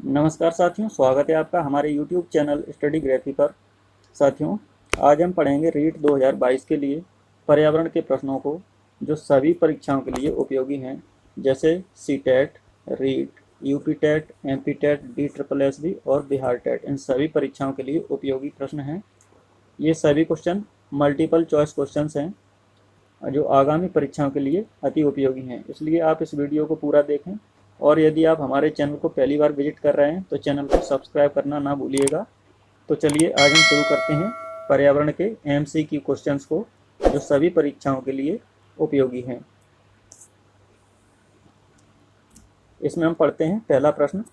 नमस्कार साथियों, स्वागत है आपका हमारे YouTube चैनल स्टडी ग्राफी पर। साथियों, आज हम पढ़ेंगे रीट 2022 के लिए पर्यावरण के प्रश्नों को, जो सभी परीक्षाओं के लिए उपयोगी हैं, जैसे CTET, REET, UP TET, MP TET, DSSB और बिहार टेट। इन सभी परीक्षाओं के लिए उपयोगी प्रश्न हैं। ये सभी क्वेश्चन मल्टीपल चॉइस क्वेश्चंस हैं, जो आगामी परीक्षाओं के लिए अति उपयोगी हैं। इसलिए आप इस वीडियो को पूरा देखें, और यदि आप हमारे चैनल को पहली बार विजिट कर रहे हैं तो चैनल को सब्सक्राइब करना ना भूलिएगा। तो चलिए आज हम शुरू करते हैं पर्यावरण के MCQ क्वेश्चंस को, जो सभी परीक्षाओं के लिए उपयोगी हैं। इसमें हम पढ़ते हैं पहला प्रश्न।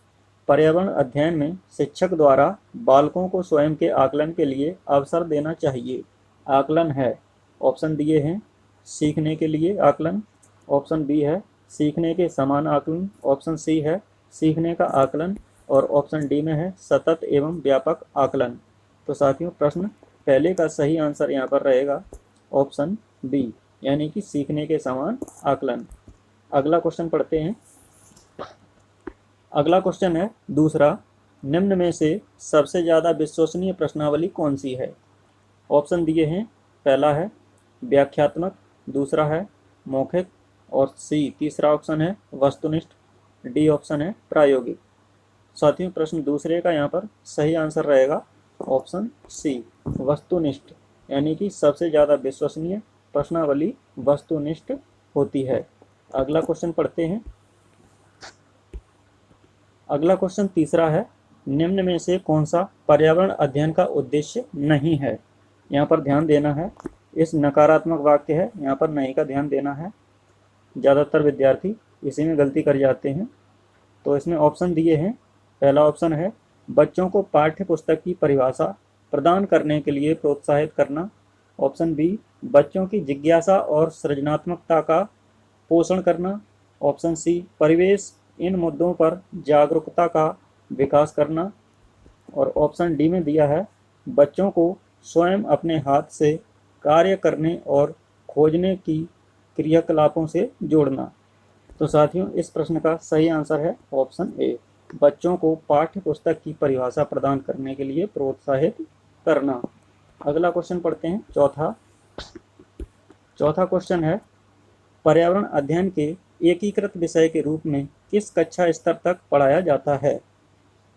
पर्यावरण अध्ययन में शिक्षक द्वारा बालकों को स्वयं के आकलन के लिए अवसर देना चाहिए। आकलन है, ऑप्शन दिए हैं, सीखने के लिए आकलन, ऑप्शन बी है सीखने के समान आकलन, ऑप्शन सी है सीखने का आकलन, और ऑप्शन डी में है सतत एवं व्यापक आकलन। तो साथियों, प्रश्न पहले का सही आंसर यहाँ पर रहेगा ऑप्शन बी, यानी कि सीखने के समान आकलन। अगला क्वेश्चन पढ़ते हैं। अगला क्वेश्चन है दूसरा, निम्न में से सबसे ज़्यादा विश्वसनीय प्रश्नावली कौन सी है? ऑप्शन दिए हैं, पहला है व्याख्यात्मक, दूसरा है मौखिक, और सी तीसरा ऑप्शन है वस्तुनिष्ठ, डी ऑप्शन है प्रायोगिक। साथियों, प्रश्न दूसरे का यहाँ पर सही आंसर रहेगा ऑप्शन सी, वस्तुनिष्ठ, यानी कि सबसे ज़्यादा विश्वसनीय प्रश्नावली वस्तुनिष्ठ होती है। अगला क्वेश्चन पढ़ते हैं। अगला क्वेश्चन तीसरा है, निम्न में से कौन सा पर्यावरण अध्ययन का उद्देश्य नहीं है? यहाँ पर ध्यान देना है, इस नकारात्मक वाक्य है, यहाँ पर नहीं का ध्यान देना है। ज़्यादातर विद्यार्थी इसी में गलती कर जाते हैं। तो इसमें ऑप्शन दिए हैं, पहला ऑप्शन है बच्चों को पाठ्य पुस्तक की परिभाषा प्रदान करने के लिए प्रोत्साहित करना, ऑप्शन बी बच्चों की जिज्ञासा और सृजनात्मकता का पोषण करना, ऑप्शन सी परिवेश इन मुद्दों पर जागरूकता का विकास करना, और ऑप्शन डी में दिया है बच्चों को स्वयं अपने हाथ से कार्य करने और खोजने की क्रियाकलापों से जोड़ना। तो साथियों, इस प्रश्न का सही आंसर है ऑप्शन ए, बच्चों को पाठ्य पुस्तक की परिभाषा प्रदान करने के लिए प्रोत्साहित करना। अगला क्वेश्चन पढ़ते हैं, चौथा क्वेश्चन है, पर्यावरण अध्ययन के एकीकृत विषय के रूप में किस कक्षा स्तर तक पढ़ाया जाता है?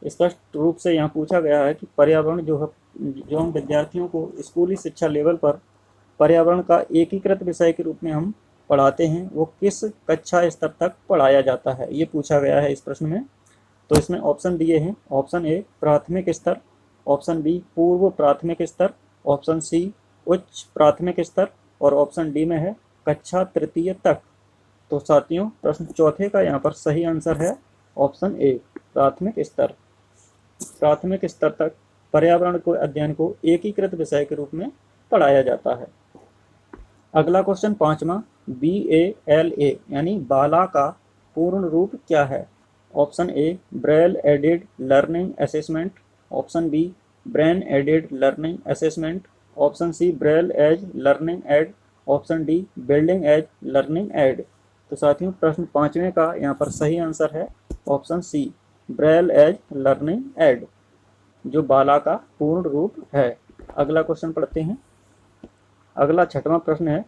स्पष्ट रूप से यहाँ पूछा गया है कि पर्यावरण जो हम विद्यार्थियों को स्कूली शिक्षा लेवल पर पर्यावरण का एकीकृत विषय के रूप में हम पढ़ाते हैं, वो किस कक्षा स्तर तक पढ़ाया जाता है, ये पूछा गया है इस प्रश्न में। तो इसमें ऑप्शन दिए हैं, ऑप्शन ए प्राथमिक स्तर, ऑप्शन बी पूर्व प्राथमिक स्तर, ऑप्शन सी उच्च प्राथमिक स्तर, और ऑप्शन डी में है कक्षा तृतीय तक। तो साथियों, प्रश्न चौथे का यहाँ पर सही आंसर है ऑप्शन ए, प्राथमिक स्तर। प्राथमिक स्तर तक पर्यावरण को अध्ययन को एकीकृत विषय के रूप में पढ़ाया जाता है। अगला क्वेश्चन पांचवा, BALA यानी बाला का पूर्ण रूप क्या है? Option A braille aided learning assessment, option B brain aided learning assessment, option C braille age learning aid, option D building age learning aid. तो साथियों, प्रश्न पांचवें का यहाँ पर सही आंसर है option C, braille age learning aid, जो बाला का पूर्ण रूप है। अगला क्वेश्चन पढ़ते हैं। अगला छठवां प्रश्न है,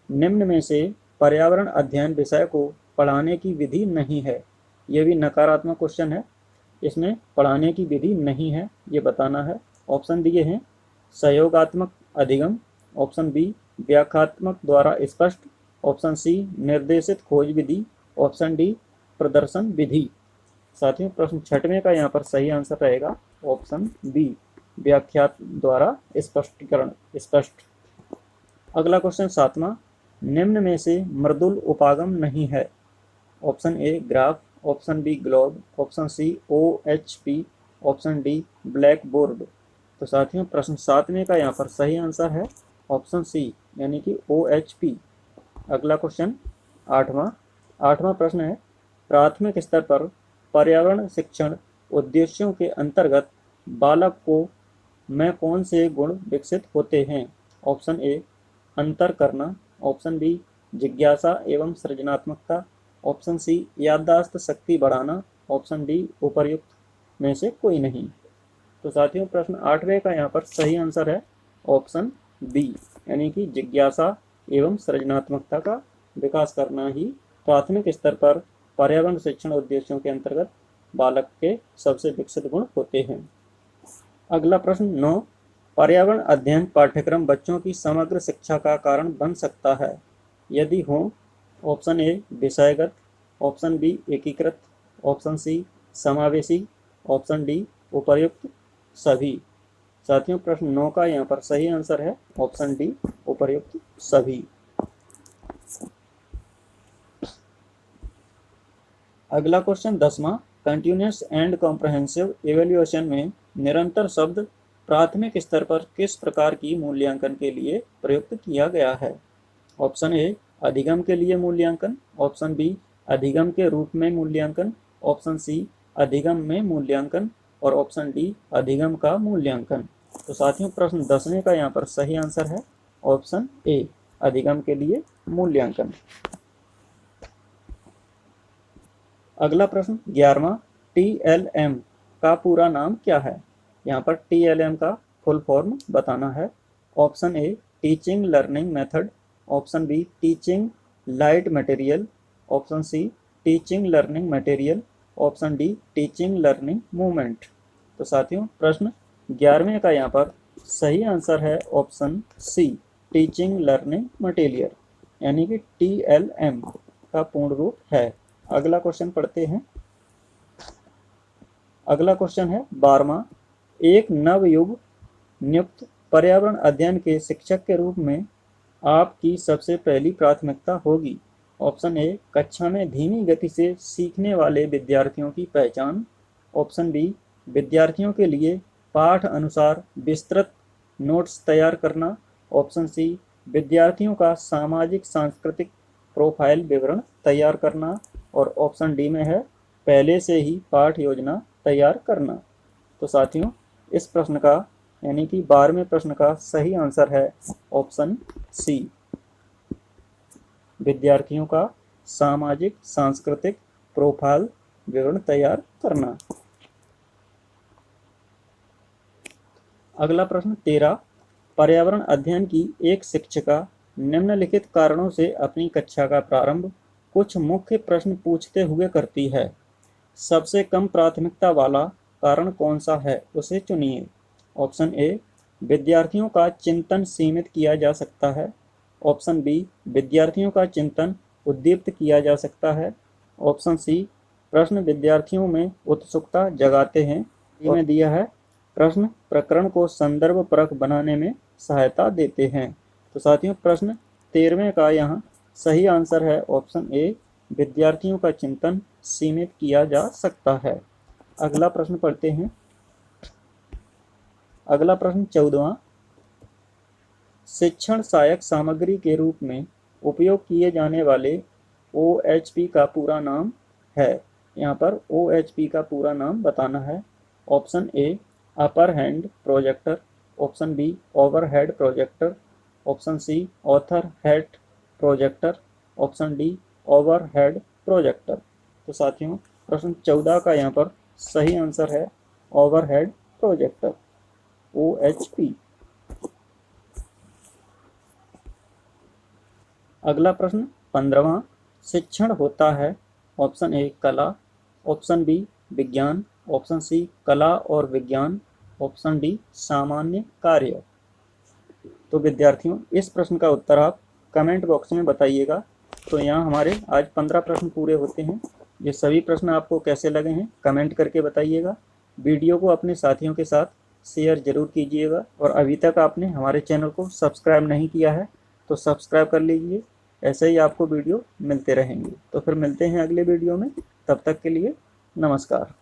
निम्न में से पर्यावरण अध्ययन विषय को पढ़ाने की विधि नहीं है। यह भी नकारात्मक क्वेश्चन है, इसमें पढ़ाने की विधि नहीं है ये बताना है। ऑप्शन दिए हैं, सहयोगात्मक अधिगम, ऑप्शन बी व्याख्यात्मक द्वारा स्पष्ट, ऑप्शन सी निर्देशित खोज विधि, ऑप्शन डी प्रदर्शन विधि। साथियों, प्रश्न छठवें का यहाँ पर सही आंसर रहेगा ऑप्शन बी, व्याख्यात द्वारा स्पष्ट। अगला क्वेश्चन सातवां, निम्न में से मृदुल उपागम नहीं है। Option A graph, option B globe, option C OHP, option D black board. तो साथियों, प्रश्न सातवें का यहाँ पर सही आंसर है ऑप्शन सी, यानी कि OHP। अगला क्वेश्चन आठवां प्रश्न है, प्राथमिक स्तर पर पर्यावरण शिक्षण उद्देश्यों के अंतर्गत बालक को में कौन से गुण विकसित होते हैं? ऑप्शन ए अंतर करना, ऑप्शन बी जिज्ञासा एवं सृजनात्मकता, ऑप्शन सी याददाश्त शक्ति बढ़ाना, ऑप्शन डी उपर्युक्त में से कोई नहीं। तो साथियों प्रश्न 8वें का यहाँ पर सही आंसर है ऑप्शन बी, यानी कि जिज्ञासा एवं सृजनात्मकता का विकास करना ही प्राथमिक स्तर पर पर्यावरण शिक्षण उद्देश्यों के अंतर्गत बालक के सबसे विकसित गुण होते हैं। अगला प्रश्न 9, पर्यावरण अध्ययन पाठ्यक्रम बच्चों की समग्र शिक्षा का कारण बन सकता है यदि हो? ऑप्शन ए विषयगत, ऑप्शन बी एकीकृत, ऑप्शन सी समावेशी, ऑप्शन डी उपर्युक्त सभी। साथियों प्रश्न 9 का यहाँ पर सही आंसर है ऑप्शन डी उपर्युक्त सभी। अगला क्वेश्चन 10वां, कंटिन्यूअस एंड कॉम्प्रहेंसिव इवैल्यूएशन में निरंतर शब्द प्राथमिक स्तर पर किस प्रकार की मूल्यांकन के लिए प्रयुक्त किया गया है? ऑप्शन ए अधिगम के लिए मूल्यांकन, ऑप्शन बी अधिगम के रूप में मूल्यांकन, ऑप्शन सी अधिगम में मूल्यांकन और ऑप्शन डी अधिगम का मूल्यांकन। तो साथियों प्रश्न 10वें का यहाँ पर सही आंसर है ऑप्शन ए अधिगम के लिए मूल्यांकन। अगला प्रश्न 11वां, TLM का पूरा नाम क्या है? यहाँ पर TLM का फुल फॉर्म बताना है। Option A teaching learning method, option B teaching light material, option C teaching learning material, option D teaching learning movement. तो साथियों प्रश्न 11वें का यहाँ पर सही आंसर है option C teaching learning material, यानी कि TLM का पूर्ण रूप है। अगला क्वेश्चन पढ़ते हैं। अगला क्वेश्चन है 12वां, एक नवयुग नियुक्त पर्यावरण अध्ययन के शिक्षक के रूप में आपकी सबसे पहली प्राथमिकता होगी। ऑप्शन ए कक्षा में धीमी गति से सीखने वाले विद्यार्थियों की पहचान, ऑप्शन बी विद्यार्थियों के लिए पाठ अनुसार विस्तृत नोट्स तैयार करना, ऑप्शन सी विद्यार्थियों का सामाजिक सांस्कृतिक प्रोफाइल विवरण तैयार करना और ऑप्शन डी में है पहले से ही पाठ योजना तैयार करना। तो साथियों इस प्रश्न का यानी कि 12वें प्रश्न का सही आंसर है ऑप्शन सी विद्यार्थियों का सामाजिक सांस्कृतिक प्रोफाइल विवरण तैयार करना। अगला प्रश्न 13, पर्यावरण अध्ययन की एक शिक्षिका निम्नलिखित कारणों से अपनी कक्षा का प्रारंभ कुछ मुख्य प्रश्न पूछते हुए करती है। सबसे कम प्राथमिकता वाला कारण कौन सा है, उसे चुनिए। ऑप्शन ए विद्यार्थियों का चिंतन सीमित किया जा सकता है, ऑप्शन बी विद्यार्थियों का चिंतन उद्दीप्त किया जा सकता है, ऑप्शन सी प्रश्न विद्यार्थियों में उत्सुकता जगाते हैं, में दिया है प्रश्न प्रकरण को संदर्भ परक बनाने में सहायता देते हैं। तो साथियों प्रश्न 13वें का यहाँ सही आंसर है ऑप्शन ए विद्यार्थियों का चिंतन सीमित किया जा सकता है। अगला प्रश्न पढ़ते हैं। अगला प्रश्न 14वां, शिक्षण सहायक सामग्री के रूप में उपयोग किए जाने वाले OHP का पूरा नाम है। यहाँ पर OHP का पूरा नाम बताना है। Option A upper hand projector, option B overhead projector, option C author head projector, option D overhead projector. तो साथियों प्रश्न 14 का यहाँ पर सही आंसर है ओवरहेड प्रोजेक्टर OHP। अगला प्रश्न 15वां, शिक्षण होता है। ऑप्शन ए कला, ऑप्शन बी विज्ञान, ऑप्शन सी कला और विज्ञान, ऑप्शन डी सामान्य कार्य। तो विद्यार्थियों इस प्रश्न का उत्तर आप कमेंट बॉक्स में बताइएगा। तो यहाँ हमारे आज 15 प्रश्न पूरे होते हैं। ये सभी प्रश्न आपको कैसे लगे हैं कमेंट करके बताइएगा। वीडियो को अपने साथियों के साथ शेयर जरूर कीजिएगा और अभी तक आपने हमारे चैनल को सब्सक्राइब नहीं किया है तो सब्सक्राइब कर लीजिए। ऐसे ही आपको वीडियो मिलते रहेंगे। तो फिर मिलते हैं अगले वीडियो में, तब तक के लिए नमस्कार।